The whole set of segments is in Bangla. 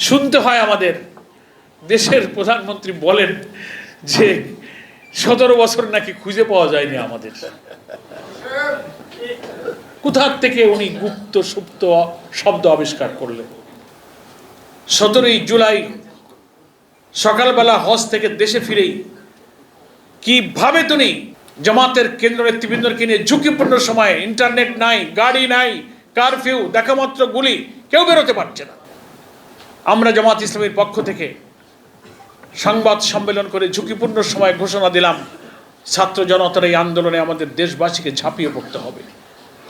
শুনতে হয় আমাদের দেশের প্রধানমন্ত্রী বলেন যে 17 বছর নাকি খুঁজে পাওয়া যায়নি আমাদের। কোথা থেকে উনি গুপ্ত সুপ্ত শব্দ আবিষ্কার করলেন? 17ই জুলাই সকালবেলা হজ থেকে দেশে ফিরেই কিভাবে তিনি জামাতের কেন্দ্র নেতৃবৃন্দকে নিয়ে ঝুঁকিপূর্ণ সময়ে, ইন্টারনেট নাই, গাড়ি নাই, কারফিউ, দেখামাত্র গুলি, কেউ বেরোতে পারছে না। আমরা জামাত ইসলামীর পক্ষ থেকে সংবাদ সম্মেলন করে ঝুঁকিপূর্ণ সময় ঘোষণা দিলাম, ছাত্র জনতার এই আন্দোলনে আমাদের দেশবাসীকে ঝাঁপিয়ে পড়তে হবে।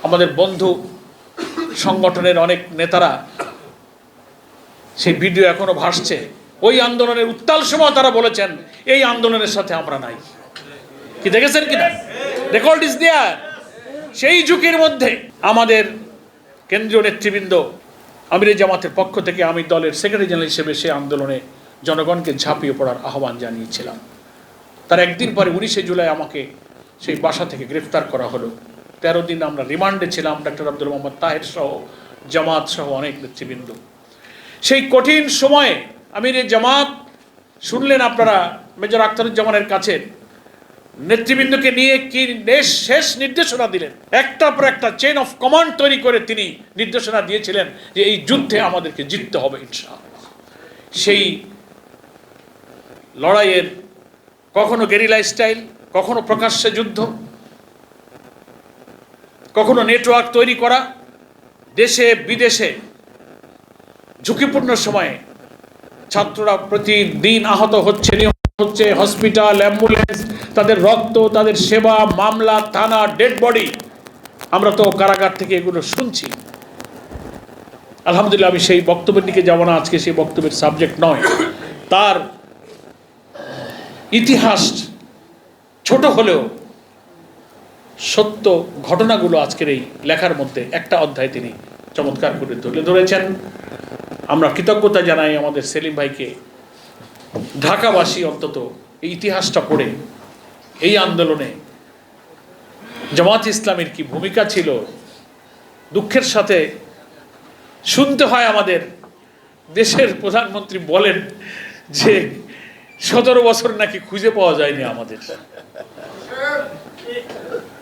আমাদের বন্ধু সংগঠনের অনেক নেতারা, সেই ভিডিও এখনো ভাসছে, ওই আন্দোলনের উত্তাল সময় তারা বলেছেন এই আন্দোলনের সাথে আমরা নাই। কি দেখেছেন কিনা? Record is there. সেই ঝুঁকির মধ্যে আমাদের কেন্দ্রীয় নেতৃবৃন্দ, আমিরে জামাতের পক্ষ থেকে আমি দলের সেক্রেটারি জেনারেল হিসেবে সেই আন্দোলনে জনগণকে ঝাঁপিয়ে পড়ার আহ্বান জানিয়েছিলাম। তার একদিন পরে 19শে জুলাই আমাকে সেই বাসা থেকে গ্রেফতার করা হলো। 13 দিন আমরা রিমান্ডে ছিলাম, ডক্টর আব্দুল মোহাম্মদ তাহের সহ, জামাত সহ অনেক নেতৃবৃন্দ। সেই কঠিন সময়ে আমিরে জামাত, শুনলেন আপনারা মেজর আখতারুজ্জামানের কাছে নেতৃবৃন্দকে নিয়ে কি শেষ নির্দেশনা দিলেন। একটার পর একটা চেইন অফ কমান্ড তৈরি করে তিনি নির্দেশনা দিয়েছিলেন যে এই যুদ্ধে আমাদেরকে জিততে হবে ইনশাআল্লাহ। সেই লড়াইয়ের কখনো গেরিলা স্টাইল, কখনো প্রকাশ্যে যুদ্ধ, কখনো নেটওয়ার্ক তৈরি করা, দেশে বিদেশে ঝুঁকিপূর্ণ সময়ে ছাত্ররা প্রতিদিন আহত হচ্ছে, হচ্ছে হসপিটাল, অ্যাম্বুলেন্স, তাদের রক্ত, তাদের সেবা, মামলা, থানা, ডেড বডি, আমরা তো কারাগার থেকে এগুলো শুনছি। আলহামদুলিল্লাহ, আমি সেই বক্তব্যের দিকে যাব না, আজকে সেই বক্তব্যের সাবজেক্ট নয়। তার ইতিহাস ছোট হলেও সত্য ঘটনাগুলো আজকের এই লেখার মধ্যে একটা অধ্যায় তিনি চমৎকার করে তুলে ধরেছেন। আমরা কৃতজ্ঞতা জানাই আমাদের সেলিম ভাইকে। ঢাকাবাসী অন্তত এই ইতিহাসটা পড়ে এই আন্দোলনে জামাত ইসলামের কি ভূমিকা ছিল, দুঃখের সাথে শুনতে হয় আমাদের দেশের প্রধানমন্ত্রী বলেন যে 17 বছর নাকি খুঁজে পাওয়া যায়নি আমাদের।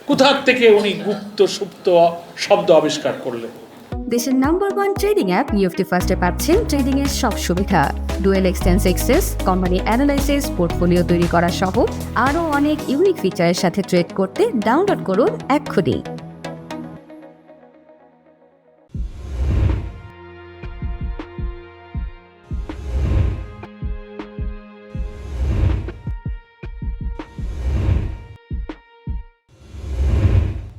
কোথা থেকে উনি গুপ্ত সুপ্ত শব্দ আবিষ্কার করলেন? দেশের নাম্বার 1 ট্রেডিং অ্যাপ নিফটি ফার্স্টে পাচ্ছেন ট্রেডিং এর সব সুবিধা, dual exchange access, company analysis, portfolio তৈরি করা সহ আরও অনেক ইউনিক ফিচারের সাথে ট্রেড করতে ডাউনলোড করুন এক্ষুনি।